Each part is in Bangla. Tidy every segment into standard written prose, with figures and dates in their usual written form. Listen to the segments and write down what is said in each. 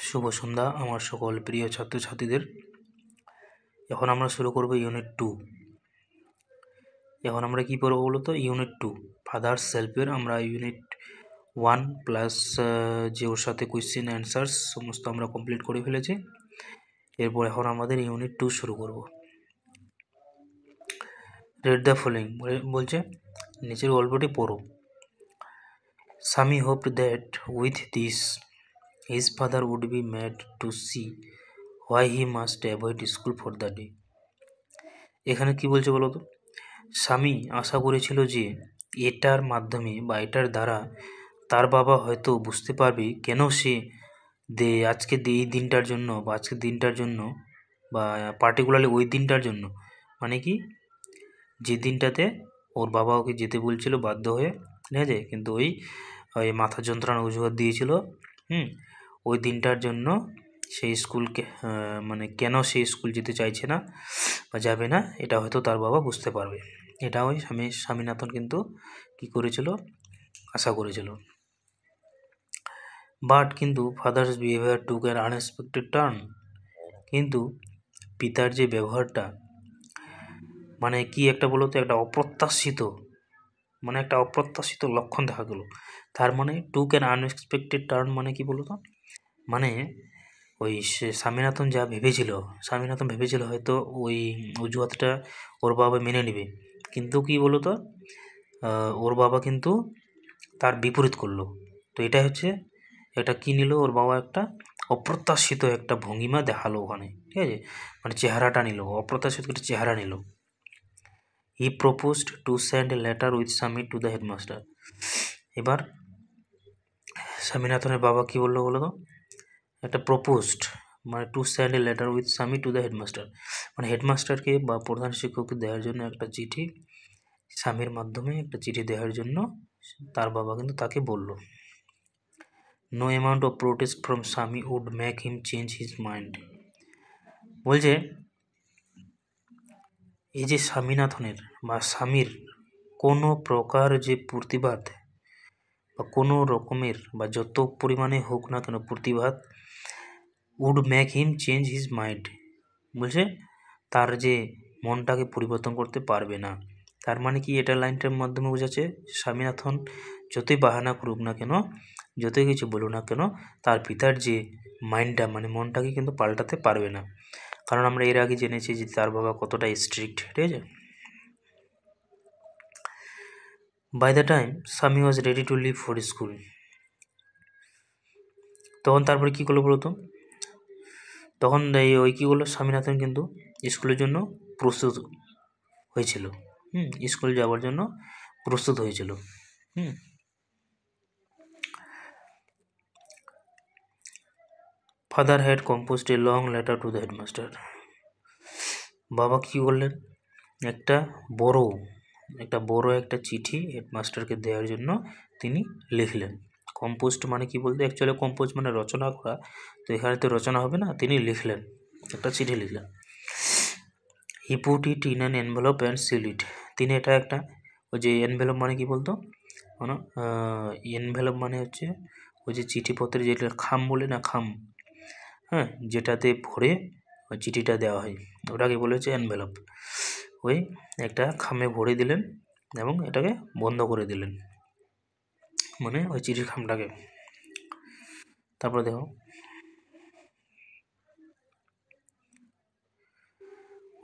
শুভ সন্ধ্যা আমার সকল প্রিয় ছাত্রছাত্রীদের। এখন আমরা শুরু করব ইউনিট 2। এখন আমরা কি পড়ব বলো তো? ইউনিট 2 ফাদার্স হেল্পের আমরা ইউনিট 1 প্লাস যে ওর সাথে কোয়েশ্চেন অ্যান্সার্স সমস্ত আমরা কমপ্লিট করে ফেলেছি। এরপর এখন আমাদের ইউনিট 2 শুরু করব। রেড দ্য ফলোইং বলছে, নিচের গল্পটি পড়ো। Sami hoped that with this his father would be made to see why he must avoid school for the day. এখানে কি বলছে বলো তো? স্বামী আশা করেছিল যে এটার মাধ্যমে বা এটার দ্বারা তার বাবা হয়তো বুঝতে পারবে কেন সে এই দিনটার জন্য বা আজকের দিনটার জন্য বা পার্টিকুলারলি ওই দিনটার জন্য, মানে কি যে দিনটাতে ওর বাবা ওকে যেতে বলছিল বাধ্য হয়ে, ঠিক আছে, কিন্তু ওই মাথা যন্ত্রণা অজুহাত দিয়েছিল, ওই দিনটার জন্য সেই স্কুলকে মানে কেন সেই স্কুল যেতে চাইছে না বা যাবে না, এটা হয়তো তার বাবা বুঝতে পারবে। এটা ওই স্বামীনাথন কিন্তু কি করেছিল, আশা করেছিল। বাট কিন্তু father's behaviour took an unexpected turn, কিন্তু পিতার যে ব্যবহারটা মানে কি একটা বলো তো, একটা অপ্রত্যাশিত লক্ষণ দেখা গেল। তার মানে টুক অ্যান আনএক্সপেক্টেড টার্ন মানে কি বলো তো, মানে ওই স্বামীনাথন ভেবেছিল হয়তো ওই অজুহাতটা ওর বাবা মেনে নেবে, কিন্তু কি বলো তো, ওর বাবা কিন্তু তার বিপরীত করলো। তো এটা হচ্ছে একটা কি নিল ওর বাবা, একটা অপ্রত্যাশিত একটা ভঙ্গিমা দেখালো ওখানে, ঠিক আছে, মানে চেহারাটা নিল, অপ্রত্যাশিত একটা চেহারা নিল। He proposed to send a letter with Sami to the headmaster. এবার স্বামীনাথনের বাবা কি বললো বলো তো, একটা প্রপোজড মানে to send a letter with Sami to the headmaster, মানে হেডমাস্টারকে বা প্রধান শিক্ষককে দেওয়ার জন্য একটা চিঠি, স্বামীর মাধ্যমে একটা চিঠি দেওয়ার জন্য তার বাবা কিন্তু তাকে বলল। No amount of protest from Swami would make him change his mind. বলছে এই যে স্বামীনাথনের বা স্বামীর কোনো প্রকার যে প্রতিবাদ বা কোনো রকমের বা যত পরিমাণে হোক না কেন প্রতিবাদ, would make him change his mind, বলছে তার যে মনটাকে পরিবর্তন করতে পারবে না। তার মানে কি, এটা লাইনটার মাধ্যমে বোঝাচ্ছে স্বামীনাথন যতই বাহানা করুক না কেন, যতই কিছু বলুক না কেন, তার পিতার যে মাইন্ডটা মানে মনটাকে কিন্তু পাল্টাতে পারবে না। কারণ আমরা এর আগে জেনেছি যে তার বাবা কতটা স্ট্রিক্ট, ঠিক আছে। By the time Swami was ready to leave for school, তখন তারপরে কী করলো বলতো, তখন ওই কী করলো, স্বামীনাথন কিন্তু স্কুলের জন্য প্রস্তুত হয়েছিল, স্কুল যাওয়ার জন্য প্রস্তুত হয়েছিল। Father had composed a long letter to the headmaster. বাবা কী করলেন, একটা বড় একটা চিঠি হেডমাস্টারকে দেওয়ার জন্য তিনি লিখলেন। কম্পোজড মানে কি বলতে, অ্যাকচুয়ালি কম্পোজ মানে রচনা করা, তো এখানে তো রচনা হবে না, তিনি লিখলেন, একটা চিঠি লিখলেন। He put it in an envelope and seal it. তিনি এটা একটা, ওই যে এনভেলপ মানে কি বলতো, মানে এনভেলপ মানে হচ্ছে ওই যে চিঠিপত্রের যেটা খাম বলে না, খাম, যেটাতে ভরে ওই চিঠিটা দেওয়া হয়, ওটাকে বলেছে এনভেলপ। ওই একটা খামে ভরে দিলেন এবং এটাকে বন্ধ করে দিলেন, মানে ওই চিঠির খামটাকে। তারপরে দেখো,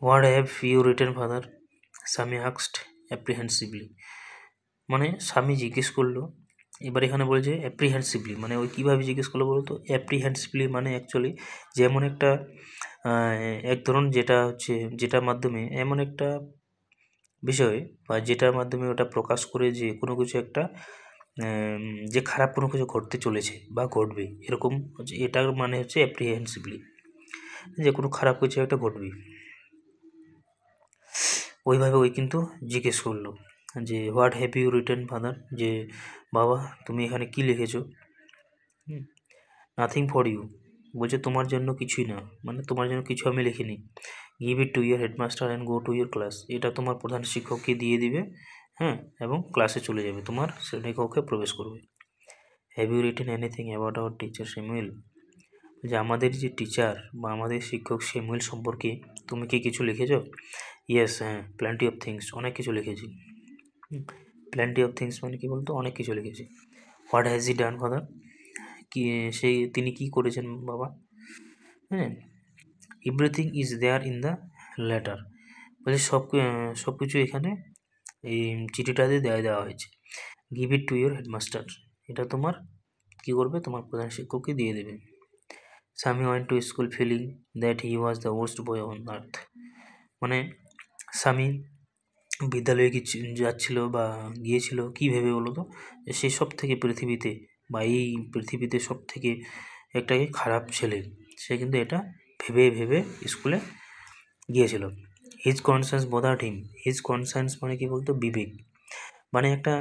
what have you written father, Swami asked apprehensively. মানে স্বামী জিজ্ঞেস করলো, এবার এখানে বলছে অ্যাপ্রিহেন্সিভলি, মানে ওই কীভাবে জিজ্ঞেস করলো বলতো, অ্যাপ্রিহেন্সিভলি মানে অ্যাকচুয়ালি যেমন একটা এক ধরুন যেটা হচ্ছে যেটার মাধ্যমে এমন একটা বিষয় বা যেটার মাধ্যমে ওটা প্রকাশ করে যে কোনো কিছু একটা যে খারাপ কোনো কিছু ঘটতে চলেছে বা ঘটবে, এরকম হচ্ছে এটার মানে হচ্ছে অ্যাপ্রিহেন্সিভলি, যে কোনো খারাপ কিছু একটা ঘটবে, ওইভাবে ওই কিন্তু জিজ্ঞেস করলো যে what have you written father, যে বাবা তুমি এখানে কি লিখেছো। নাথিং ফর ইউ, বলছে তোমার জন্য কিছুই না, মানে তোমার জন্য কিছু আমি লিখিনি। Give it to your headmaster and go to your class, এটা তোমার প্রধান শিক্ষককে দিয়ে দিবে, এবং ক্লাসে চলে যাবে, তোমার শ্রেণীকক্ষে প্রবেশ করবে। Have you written anything about our teacher Samuel, যে আমাদের যে টিচার বা আমাদের শিক্ষক স্যামুয়েল সম্পর্কে তুমি কি কিছু লিখেছো? ইয়েস, হ্যাঁ, প্ল্যান্টি অফ থিংস, অনেক কিছু লিখেছি। প্ল্যান্টি অফ থিংস মানে কি বলতো, অনেক কিছু লিখেছি। What has he done father, কি তিনি কি করেছেন বাবা? হ্যাঁ, everything is there in the letter, বলছে সব কিছু এখানে এই চিঠিটাতে দেওয়া হয়েছে। Give it to your headmaster, এটা তোমার কি করবে, তোমার প্রধান শিক্ষককে দিয়ে দেবে। Sami went to school feeling that he was the worst boy on earth, মানে স্বামী বিদ্যালয়ে যাচ্ছিল বা গিয়েছিল কী ভেবে বলো তো, সে সব থেকে পৃথিবীতে বা এই পৃথিবীতে সব থেকে একটা খারাপ ছেলে, সে কিন্তু এটা ভেবে ভেবে স্কুলে গিয়েছিল। হিজ কনসার্স বোদার্ড হিম, হিজ কনসার্স মানে কি বলতো, বিবেক, মানে একটা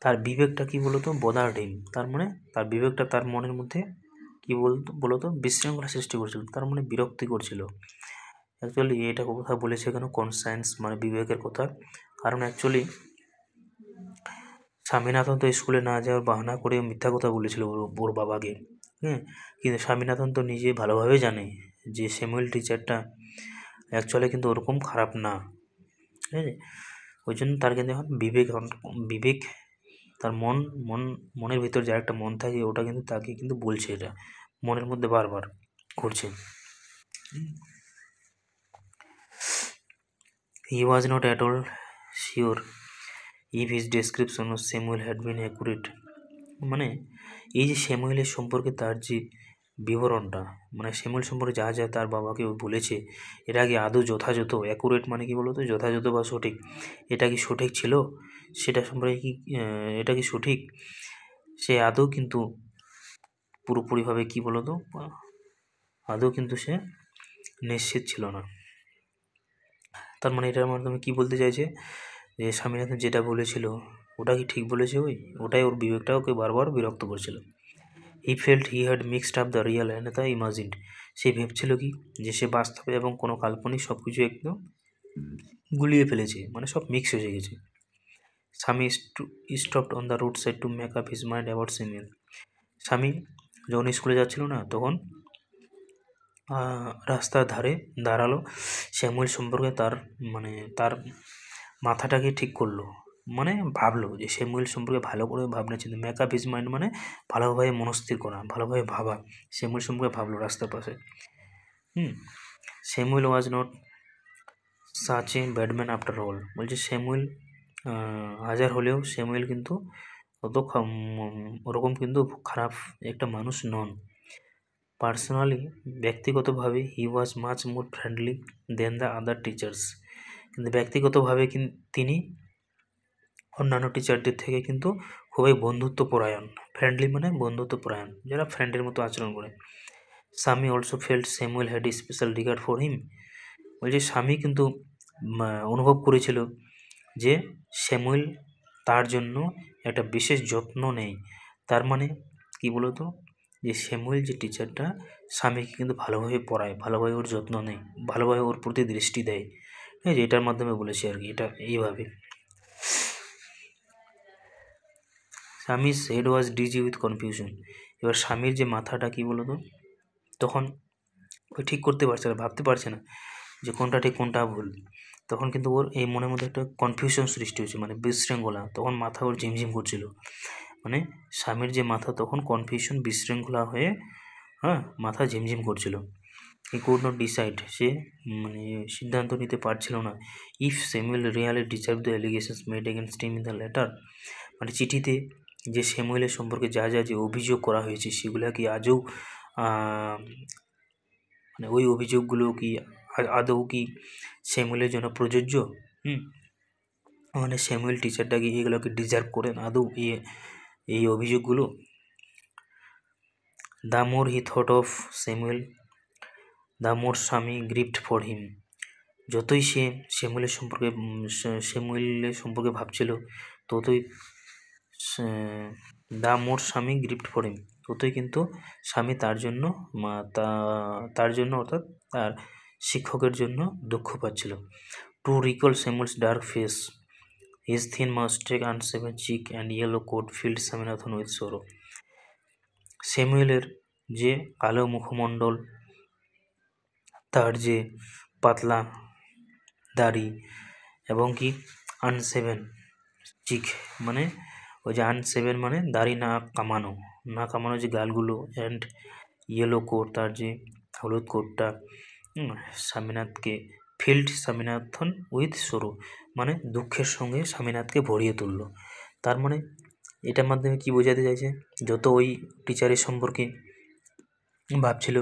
তার বিবেকটা কি বলতো, বোদার্ড হিম, তার মানে তার বিবেকটা তার মনের মধ্যে কি বলতো বিশৃঙ্খলা সৃষ্টি করছিল, তার মানে বিরক্তি করছিল। অ্যাকচুয়ালি এটা কথা বলেছে কেন, কনসায়েন্স মানে বিবেকের কথা, কারণ অ্যাকচুয়ালি স্বামীনাথন তো স্কুলে না যাওয়ার বাহানা করে মিথ্যা কথা বলেছিল ওর বাবাকে। হ্যাঁ, কিন্তু স্বামীনাথন তো নিজে ভালোভাবে জানে যে স্যামুয়েল টিচারটা অ্যাকচুয়ালি কিন্তু ওরকম খারাপ না, ঠিক আছে। ওই জন্য তার কিন্তু এখন বিবেক তার মনের ভিতর যে একটা মন থাকে, ওটা কিন্তু তাকে কিন্তু বলছে, এটা মনের মধ্যে বারবার ঘুরছে। He was not at all sure if his description of Samuel had been accurate, মানে এই যে স্যামুয়েলের সম্পর্কে তার যে বিবরণটা, মানে স্যামুয়েল সম্পর্কে যা যা তার বাবাকে বলেছে, এর আগে আদৌ যথাযথ, অ্যাকুরেট মানে কি বলতো, যথাযথ বা সঠিক, এটা কি সঠিক ছিল, সেটা সম্পর্কে কি এটা কি সঠিক, সে আদৌ কিন্তু পুরোপুরিভাবে কি বলতো, আদৌ কিন্তু সে নিশ্চিত ছিল না। তার মানে এটার মাধ্যমে কি বলতে চাইছে, যে স্বামীনাথন যেটা বলেছিল ওটা কি ঠিক বলেছে, ওটাই ওর বিবেকটা ওকে বারবার বিরক্ত করছিল। He felt he had mixed up the real and the imagined, সে ভেবছিল কি যে সে বাস্তবে এবং কোনো কাল্পনিক সব কিছু একদম গুলিয়ে ফেলেছে, মানে সব মিক্স হয়ে গেছে। স্বামী stopped on the road side to make up his mind about Samuel, স্বামী যখন স্কুলে যাচ্ছিল না, তখন রাস্তার ধারে দাঁড়ালো, স্যামুয়েল সম্পর্কে তার মাথাটাকে ঠিক করলো, মানে ভাবলো যে স্যামুয়েল সম্পর্কে ভালো করে ভাবনা চিন্তা, মেক আপ হিজ মাইন্ড মানে ভালোভাবে মনস্থির করা, ভালোভাবে ভাবা, স্যামুয়েল সম্পর্কে ভাবলো রাস্তার পাশে। Samuel was not such a Batman after all, বলছে স্যামুয়েল হাজার হলেও স্যামুয়েল কিন্তু ওরকম কিন্তু খারাপ একটা মানুষ নন। পার্সোনালি, ব্যক্তিগতভাবে he was much more friendly than the other teachers, কিন্তু ব্যক্তিগতভাবে তিনি অন্যান্য টিচারদের থেকে কিন্তু খুবই বন্ধুত্বপরায়ণ, ফ্রেন্ডলি মানে বন্ধুত্বপরায়ণ, যারা ফ্রেন্ডের মতো আচরণ করে। স্বামী also felt Samuel had special regard for him, বলছে স্বামী কিন্তু অনুভব করেছিল যে স্যামুয়েল তার জন্য একটা বিশেষ যত্ন নেই, তার মানে কি বলতো, যে স্যামুয়েল যে টিচারটা স্বামীকে কিন্তু ভালোভাবে পড়ায়, ভালোভাবে ওর যত্ন নেয়, ভালোভাবে ওর প্রতি দৃষ্টি দেয়, ঠিক আছে, এটার মাধ্যমে বলেছি আর কি, এটা এইভাবে। স্বামীর head was dizzy with confusion, এবার স্বামীর যে মাথাটা কি বলতো, তখন ওই ঠিক করতে পারছে না, ভাবতে পারছে না যে কোনটা ঠিক কোনটা ভুল, তখন কিন্তু ওর এই মনের মধ্যে একটা কনফিউশন সৃষ্টি হচ্ছে, মানে বিশৃঙ্খলা, তখন মাথা ওর ঝিমঝিম করছিল, মানে স্বামীর যে মাথা তখন কনফিউশন বিশৃঙ্খলা হয়ে মাথা ঝিমঝিম করছিল। হি কুড নট ডিসাইড, সে মানে সিদ্ধান্ত নিতে পারছিল না, if Samuel really deserve the allegations made against him in the letter, মানে চিঠিতে যে স্যামুয়েলের সম্পর্কে যা যা যে অভিযোগ করা হয়েছে সেগুলো কি আজও মানে ওই অভিযোগগুলো কি আদৌ কি স্যামুয়েলের জন্য প্রযোজ্য, মানে স্যামুয়েল টিচারটা কি এগুলোকে ডিজার্ভ করেন আদৌ এই অভিযোগগুলো। The more he thought of Samuel the more স্বামী গ্রিভড ফর হিম, যতই সে স্যামুয়েলের সম্পর্কে ভাবছিল, ততই দ্য মোর স্বামী গ্রিভড ফর হিম, ততই কিন্তু স্বামী তার জন্য অর্থাৎ তার শিক্ষকের জন্য দুঃখ পাচ্ছিল। To recall Samuel's dark face, his thin moustache, unshaven cheek and yellow coat filled Swaminathan with sorrow, স্যামুয়েলের যে কালো মুখমণ্ডল, তার যে পাতলা দাড়ি এবং কি আনসেভেন চিক, মানে ওই যে আনসেভেন মানে দাড়ি না কামানো যে গালগুলো, অ্যান্ড ইয়েলো কোট, তার যে হলুদ কোটটা। স্বামীনাথকে ফিল্ড স্বামীনাথন উইথ সরু, মানে দুঃখের সঙ্গে স্বামীনাথকে ভরিয়ে তুলল। তার মানে এটার মাধ্যমে কি বোঝাতে চাইছে, যত ওই টিচারের সম্পর্কে ভাবছিল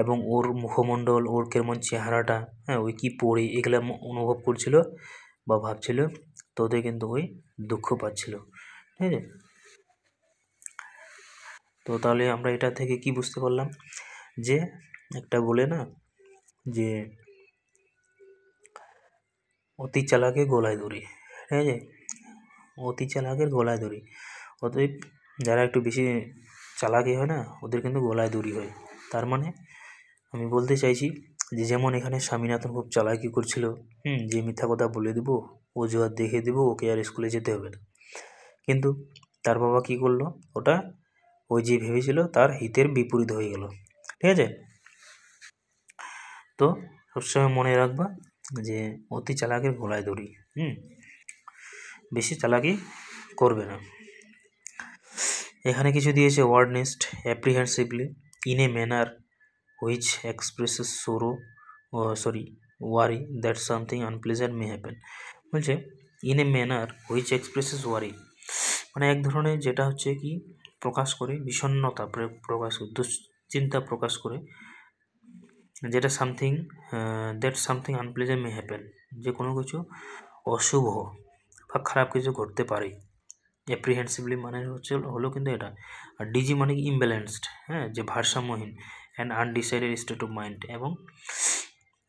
এবং ওর মুখমণ্ডল, ওর কেমন চেহারাটা, হ্যাঁ, ওই কি পড়ে এগুলো অনুভব করছিল বা ভাবছিল, তো ওদের কিন্তু ওই দুঃখ পাচ্ছিল। ঠিক আছে, তো তাহলে আমরা এটা থেকে কি বুঝতে পারলাম, যে একটা বলে না যে অতি চালাকের গলায় দড়ি, ঠিক আছে, অতি চালাকের গলায় দড়ি। অতএব যারা একটু বেশি চালাকি হয় না, ওদের কিন্তু গলায় দড়ি হয়। তার মানে আমি বলতে চাইছি যে যেমন এখানে স্বামীনাথন খুব চালাকি করছিল, যে মিথ্যা কথা বলে দেবো, অজুহাত দেখে দেবো, ওকে আর স্কুলে যেতে হবে না। কিন্তু তার বাবা কি করলো, ওটা ওই যে ভেবেছিল তার হিতের বিপরীত হয়ে গেল। ঠিক আছে, তো সবসময় মনে রাখবা যে অতি চালাকের গলায় দড়ি, বেশি চালাকি করবে না। এখানে কিছু দিয়েছে, word nest apprehensively in a manner which expresses sorrow, worry that something unpleasant may happen. বলছে in a manner which expresses worry, মানে এক ধরনের যেটা হচ্ছে কি প্রকাশ করে বিষণ্ণতা, প্রকাশ করে দুশ্চিন্তা প্রকাশ করে, যেটা সামথিং আনপ্লেজেন্ট মে হ্যাপেন, যে কোনো কিছু অশুভ বা খারাপ কিছু ঘটতে পারে। অ্যাপ্রিহেন্সিভলি মানে হলো কিন্তু এটা। আর ডিজি মানে কি ইমব্যালেন্সড, হ্যাঁ, যে ভারসাম্যহীন, and undecided state of mind, এবং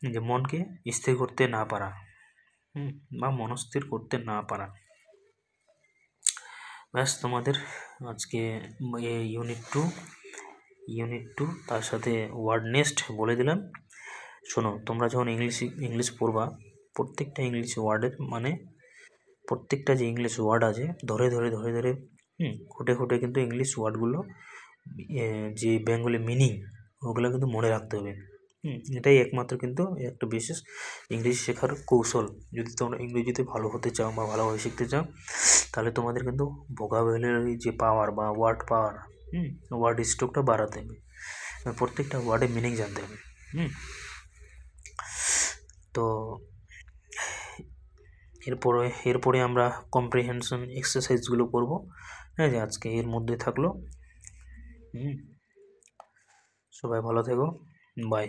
যে মনকে স্থির করতে না পারা, বা মনস্থির করতে না পারা। ব্যাস, তোমাদের আজকে ইউনিট টু তার সাথে ওয়ার্ড নেস্ট বলে দিলাম। শোনো, তোমরা যখন ইংলিশ পড়বা, প্রত্যেকটা ইংলিশ ওয়ার্ডের মানে প্রত্যেকটা যে ইংলিশ ওয়ার্ড আছে ধরে ধরে ধরে ধরে খুঁটে খুঁটে কিন্তু ইংলিশ ওয়ার্ডগুলো যে বেঙ্গলি মিনিং, ওগুলো কিন্তু মনে রাখতে হবে। এটাই একমাত্র কিন্তু একটা বিশেষ ইংরেজি শেখার কৌশল। যদি তোমরা ইংরেজিতে ভালো হতে চাও বা ভালোভাবে শিখতে চাও, তাহলে তোমাদের কিন্তু ভোকাবুলারি যে পাওয়ার বা ওয়ার্ড পাওয়ার, ওয়ার্ড স্টকটা বাড়াতে হবে, প্রত্যেকটা ওয়ার্ডের মিনিং জানতে হবে। তো এরপরে আমরা কম্প্রিহেনশন এক্সারসাইজগুলো করব। হ্যাঁ, যে আজকে এর মধ্যে থাকলো। সবাই ভালো থেকো, বাই।